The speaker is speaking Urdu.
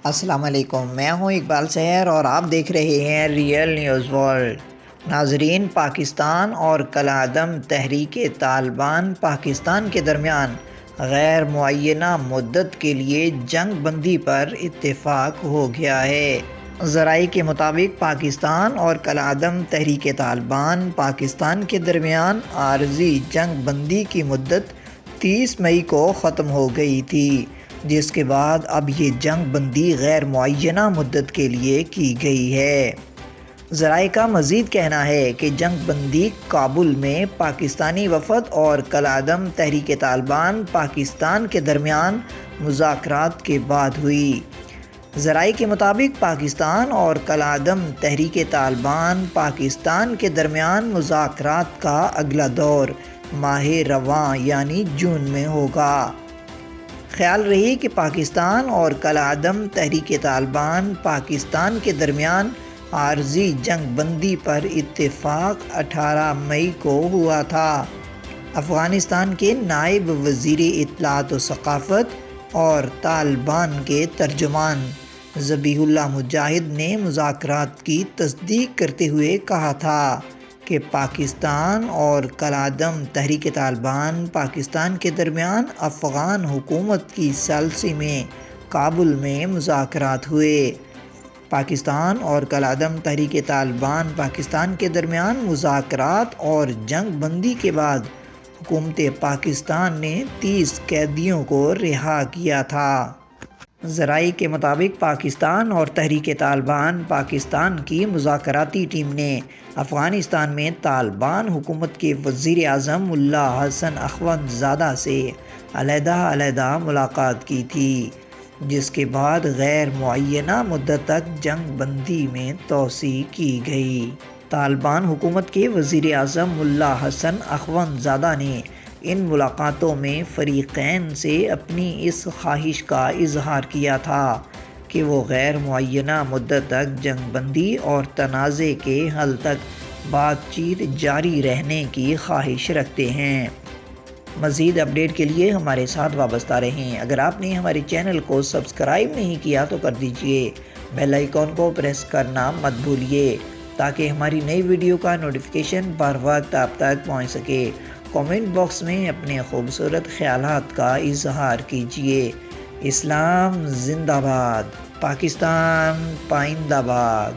السلام علیکم، میں ہوں اقبال سحر اور آپ دیکھ رہے ہیں ریئل نیوز ورلڈ۔ ناظرین، پاکستان اور کالعدم تحریک طالبان پاکستان کے درمیان غیر معینہ مدت کے لیے جنگ بندی پر اتفاق ہو گیا ہے۔ ذرائع کے مطابق پاکستان اور کالعدم تحریک طالبان پاکستان کے درمیان عارضی جنگ بندی کی مدت 30 مئی کو ختم ہو گئی تھی، جس کے بعد اب یہ جنگ بندی غیر معینہ مدت کے لیے کی گئی ہے۔ ذرائع کا مزید کہنا ہے کہ جنگ بندی کابل میں پاکستانی وفد اور کالعدم تحریک طالبان پاکستان کے درمیان مذاکرات کے بعد ہوئی۔ ذرائع کے مطابق پاکستان اور کالعدم تحریک طالبان پاکستان کے درمیان مذاکرات کا اگلا دور ماہ رواں یعنی جون میں ہوگا۔ خیال رہے کہ پاکستان اور کالعدم تحریک طالبان پاکستان کے درمیان عارضی جنگ بندی پر اتفاق 18 مئی کو ہوا تھا۔ افغانستان کے نائب وزیر اطلاعات و ثقافت اور طالبان کے ترجمان ذبیح اللہ مجاہد نے مذاکرات کی تصدیق کرتے ہوئے کہا تھا کہ پاکستان اور کالعدم تحریک طالبان پاکستان کے درمیان افغان حکومت کی ثالثی میں کابل میں مذاکرات ہوئے۔ پاکستان اور کالعدم تحریک طالبان پاکستان کے درمیان مذاکرات اور جنگ بندی کے بعد حکومت پاکستان نے 30 قیدیوں کو رہا کیا تھا۔ ذرائع کے مطابق پاکستان اور تحریک طالبان پاکستان کی مذاکراتی ٹیم نے افغانستان میں طالبان حکومت کے وزیر اعظم ملا حسن اخوند زادہ سے علیحدہ ملاقات کی تھی، جس کے بعد غیر معینہ مدت تک جنگ بندی میں توسیع کی گئی۔ طالبان حکومت کے وزیر اعظم ملا حسن اخوند زادہ نے ان ملاقاتوں میں فریقین سے اپنی اس خواہش کا اظہار کیا تھا کہ وہ غیر معینہ مدت تک جنگ بندی اور تنازع کے حل تک بات چیت جاری رہنے کی خواہش رکھتے ہیں۔ مزید اپڈیٹ کے لیے ہمارے ساتھ وابستہ رہیں۔ اگر آپ نے ہمارے چینل کو سبسکرائب نہیں کیا تو کر دیجئے، بیل آئیکن کو پریس کرنا مت بھولیے تاکہ ہماری نئی ویڈیو کا نوٹیفیکیشن بر وقت آپ تک پہنچ سکے۔ کامنٹ باکس میں اپنے خوبصورت خیالات کا اظہار کیجیے۔ اسلام زندہ باد، پاکستان پائندہ باد۔